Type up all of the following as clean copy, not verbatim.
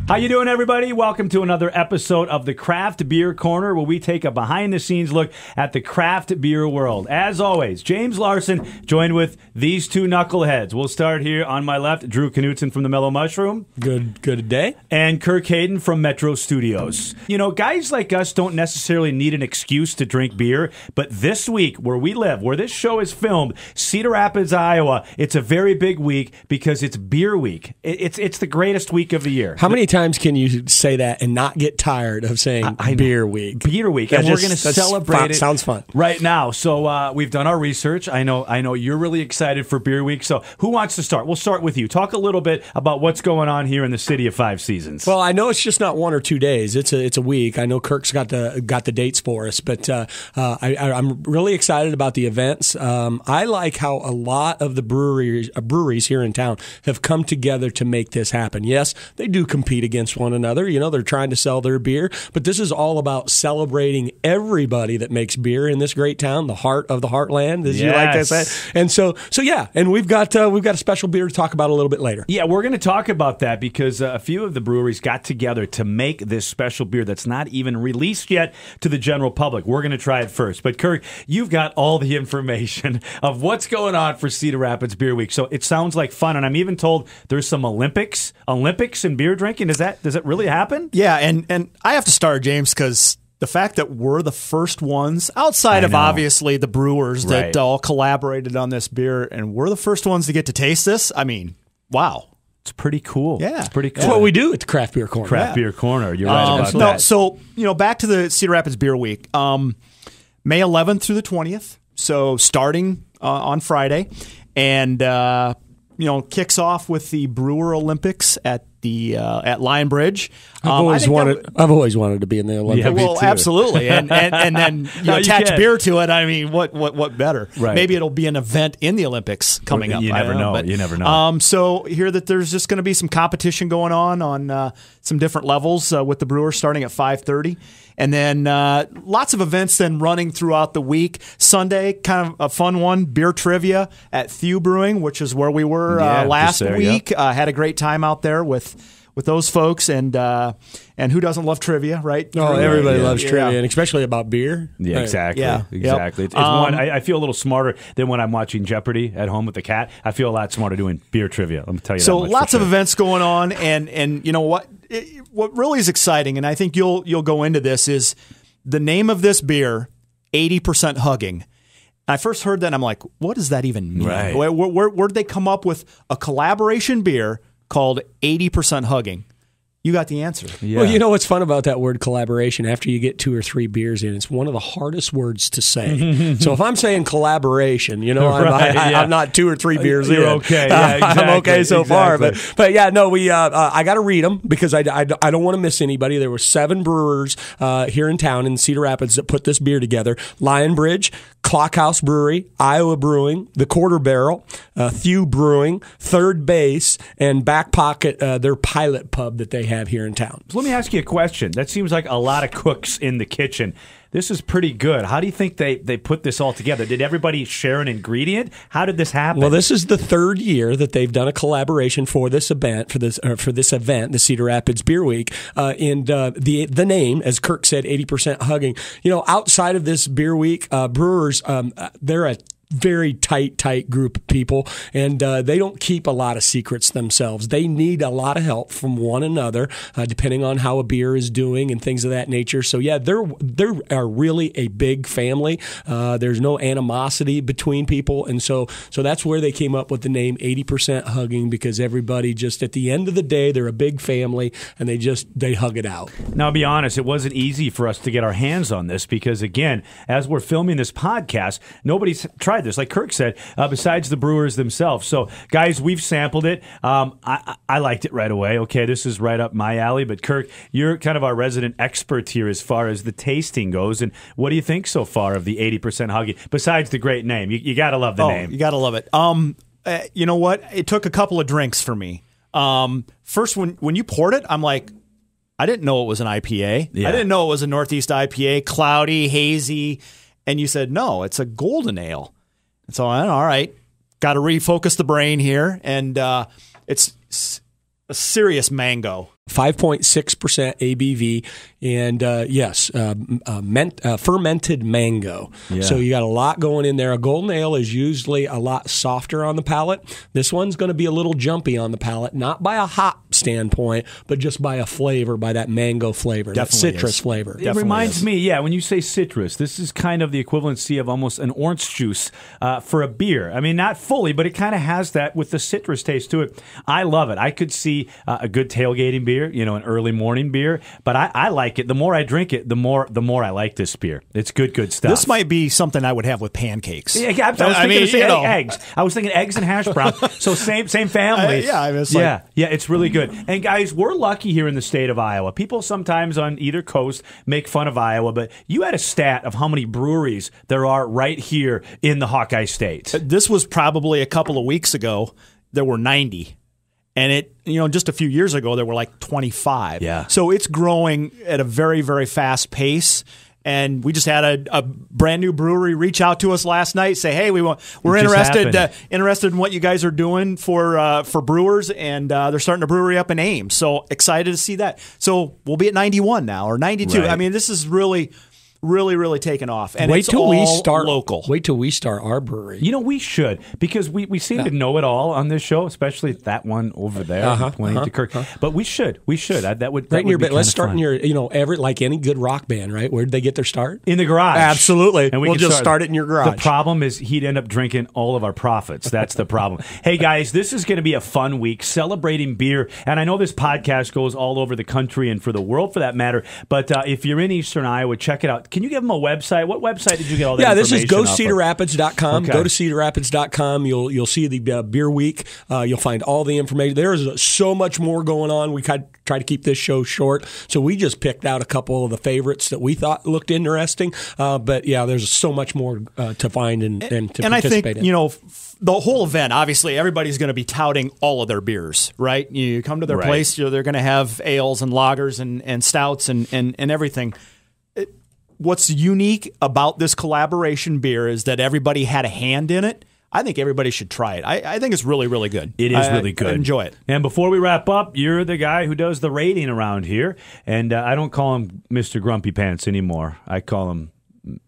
How you doing, everybody? Welcome to another episode of the Craft Beer Corner, where we take a behind-the-scenes look at the craft beer world. As always, James Larson, joined with these two knuckleheads. We'll start here on my left, Drew Knutson from the Mellow Mushroom. Good day. And Kirk Hayden from Metro Studios. You know, guys like us don't necessarily need an excuse to drink beer, but this week, where we live, where this show is filmed, Cedar Rapids, Iowa, it's a very big week because it's Beer Week. It's the greatest week of the year. How many times can you say that and not get tired of saying Beer Week? Beer Week. And we're going to celebrate it. Sounds fun. Right now. So we've done our research. I know you're really excited for Beer Week. So who wants to start? We'll start with you. Talk a little bit about what's going on here in the city of Five Seasons. Well, I know it's just not 1 or 2 days. It's a week. I know Kirk's got the dates for us, but I'm really excited about the events. I like how a lot of the breweries here in town have come together to make this happen. Yes, they do compete against one another. You know, they're trying to sell their beer, but this is all about celebrating everybody that makes beer in this great town, the heart of the heartland, as you like to say. And so yeah, and we've got a special beer to talk about a little bit later. Yeah, we're going to talk about that because a few of the breweries got together to make this special beer that's not even released yet to the general public. We're going to try it first. But Kirk, you've got all the information of what's going on for Cedar Rapids Beer Week. So it sounds like fun, and I'm even told there's some Olympics in beer drinking. Does it really happen? Yeah, and I have to start, James, because the fact that we're the first ones, outside of obviously the brewers that all collaborated on this beer, and we're the first ones to get to taste this, I mean, wow. It's pretty cool. Yeah. It's pretty cool. That's what we do at the Craft Beer Corner. Craft Beer Corner. You're right about that. No, so, back to the Cedar Rapids Beer Week. May 11th through the 20th, so starting on Friday, and kicks off with the Brewer Olympics at Lion Bridge. I've always wanted to be in the Olympics. Yeah, well, absolutely, and then attach beer to it. I mean, what better? Right. Maybe it'll be an event in the Olympics coming up. You never know. So hear that there's just going to be some competition going on some different levels with the Brewers starting at 5:30, and then lots of events then running throughout the week. Sunday, kind of a fun one, beer trivia at Thew Brewing, which is where we were last week. Had a great time out there with those folks, and who doesn't love trivia, right? Oh, everybody loves trivia, and especially about beer. Yeah, right. exactly. Yeah. Exactly. It's one. I feel a little smarter than when I'm watching Jeopardy at home with the cat. I feel a lot smarter doing beer trivia. Let me tell you. So that much lots of events going on, and you know what? What really is exciting, and I think you'll go into this, is the name of this beer, 80% Hugging. I first heard that, and I'm like, what does that even mean? Right. Where did they come up with a collaboration beer called 80% Hugging? You got the answer. Yeah. Well, you know what's fun about that word collaboration? After you get 2 or 3 beers in, it's one of the hardest words to say. So if I'm saying collaboration, I'm not 2 or 3 beers You're in. okay. Yeah, exactly. I'm okay so far. But yeah, no, I got to read them because I don't want to miss anybody. There were 7 brewers here in town in Cedar Rapids that put this beer together. Lion Bridge, Clockhouse Brewery, Iowa Brewing, The Quarter Barrel, Thew Brewing, Third Base, and Back Pocket, their pilot pub that they have here in town. So let me ask you a question. That seems like a lot of cooks in the kitchen. This is pretty good. How do you think they put this all together? Did everybody share an ingredient? How did this happen? Well, this is the 3rd year that they've done a collaboration for this event, the Cedar Rapids Beer Week. And the name, as Kirk said, 80% Hugging. Outside of this beer week, brewers, they're a very tight group of people, and they don't keep a lot of secrets themselves. They need a lot of help from one another, depending on how a beer is doing and things of that nature. So yeah, they're really a big family. There's no animosity between people, and so that's where they came up with the name 80% Hugging, because everybody just at the end of the day, they're a big family, and they hug it out. Now, I'll be honest, it wasn't easy for us to get our hands on this because, again, as we're filming this podcast, nobody's tried this, like Kirk said, besides the brewers themselves. So, guys, we've sampled it. I liked it right away. Okay, this is right up my alley. But, Kirk, you're kind of our resident expert here as far as the tasting goes. And what do you think so far of the 80% Hugging, besides the great name? You got to love the name. You got to love it. You know what? It took a couple of drinks for me. First, when you poured it, I'm like, I didn't know it was an IPA. Yeah. I didn't know it was a Northeast IPA, cloudy, hazy. And you said, no, it's a golden ale. And so, all right, got to refocus the brain here. And it's a serious mango 5.6% ABV, and fermented mango. Yeah. So you got a lot going in there. A golden ale is usually a lot softer on the palate. This one's going to be a little jumpy on the palate, not by a hop standpoint, but just by a flavor, by that mango flavor, that citrus flavor. It reminds me, when you say citrus, this is kind of the equivalency of almost an orange juice for a beer. I mean, not fully, but it kind of has that with the citrus taste to it. I love it. I could see a good tailgating beer, an early morning beer, but I like it. The more I drink it, the more I like this beer. It's good stuff. This might be something I would have with pancakes. Yeah, I was thinking eggs. I was thinking eggs and hash brown. So same family. Yeah, it's really good. And guys, we're lucky here in the state of Iowa. People sometimes on either coast make fun of Iowa, but you had a stat of how many breweries there are right here in the Hawkeye State. This was probably a couple of weeks ago. There were 90. And just a few years ago, there were like 25. Yeah. So it's growing at a very, very fast pace. And we just had a brand new brewery reach out to us last night, say, "Hey, we're interested in what you guys are doing for brewers," and they're starting a brewery up in Ames. So excited to see that. So we'll be at 91 now or 92. Right. I mean, this is really taken off. And Wait it's till all we start local. Wait till we start our brewery. We should, because we seem to know it all on this show, especially that one over there, pointing to Kirk. But we should. That would right in your bed. Let's start fun. in your, like any good rock band, right? Where did they get their start? In the garage. Absolutely. And we'll just start it in your garage. The problem is he'd end up drinking all of our profits. That's the problem. Hey, guys, this is going to be a fun week celebrating beer. And I know this podcast goes all over the country and for the world, for that matter. But if you're in Eastern Iowa, check it out. Can you give them a website? What website did you get all that information? This is gocedarrapids.com. Okay. Go to cedarrapids.com. You'll see the beer week. You'll find all the information. There is so much more going on. We try to keep this show short, so we just picked out a couple of the favorites that we thought looked interesting. But there's so much more to find and to participate in. And I think, the whole event, obviously, everybody's going to be touting all of their beers, right? You come to their place, they're going to have ales and lagers and stouts and everything. What's unique about this collaboration beer is that everybody had a hand in it. I think everybody should try it. I think it's really, really good. It is really good. I enjoy it. And before we wrap up, you're the guy who does the rating around here. And I don't call him Mr. Grumpy Pants anymore. I call him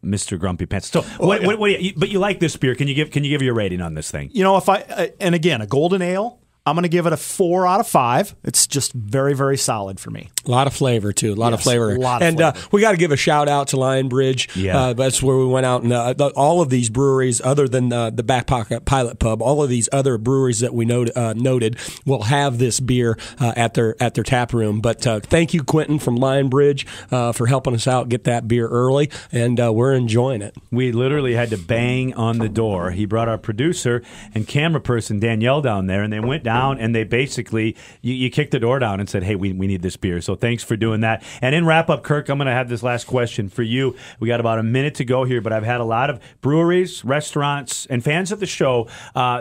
Mr. Grumpy Pants. So, but you like this beer? Can you give your rating on this thing? And again, a golden ale, I'm going to give it a 4 out of 5. It's just very, very solid for me. A lot of flavor, too. A lot of flavor. Flavor. We got to give a shout out to Lion Bridge. Yeah. That's where we went out. And all of these breweries, other than the Back Pocket Pilot Pub, all of these other breweries that we noted will have this beer at their tap room. But thank you, Quentin from Lion Bridge, for helping us out get that beer early. And we're enjoying it. We literally had to bang on the door. He brought our producer and camera person, Danielle, down there, and they went down. And they basically, you kicked the door down and said, "Hey, we need this beer." So thanks for doing that. And in wrap up, Kirk, I'm going to have this last question for you. We got about a minute to go here, but I've had a lot of breweries, restaurants, and fans of the show.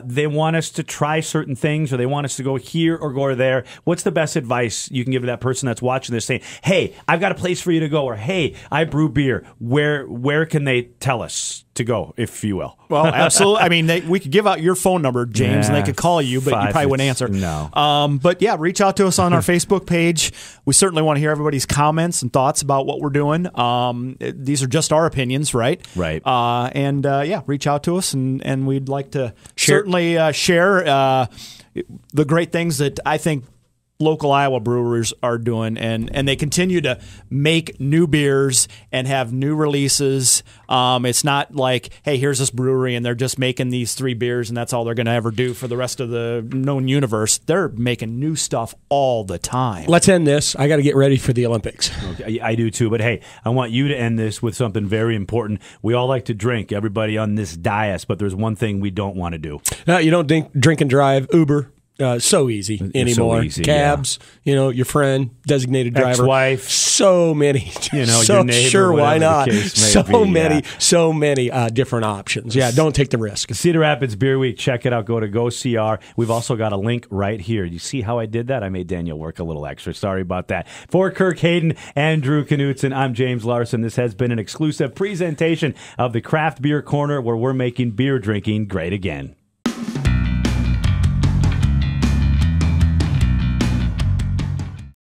They want us to try certain things, or they want us to go here or go there. What's the best advice you can give to that person that's watching this, saying, "Hey, I've got a place for you to go," or "Hey, I brew beer"? Where can they tell us to go, if you will? Well, absolutely. I mean, we could give out your phone number, James, and they could call you, but you probably wouldn't answer. No. But reach out to us on our Facebook page. We certainly want to hear everybody's comments and thoughts about what we're doing. These are just our opinions, right? Right. Reach out to us, and we'd like to certainly share the great things that I think local Iowa brewers are doing, and they continue to make new beers and have new releases. It's not like, hey, here's this brewery and they're just making these 3 beers and that's all they're going to ever do for the rest of the known universe. They're making new stuff all the time. Let's end this. I got to get ready for the Olympics. Okay, I do too, but hey, I want you to end this with something very important. We all like to drink, everybody on this dais, but there's one thing we don't want to do. You don't drink and drive. Uber. So easy anymore. So easy, cabs, your friend, designated driver, ex-wife, so many. Your neighbor, sure, why not? So many different options. Yeah, don't take the risk. Cedar Rapids Beer Week. Check it out. Go to GoCR. We've also got a link right here. You see how I did that? I made Daniel work a little extra. Sorry about that. For Kirk Hayden and Drew Knutson, I'm James Larson. This has been an exclusive presentation of the Craft Beer Corner, where we're making beer drinking great again.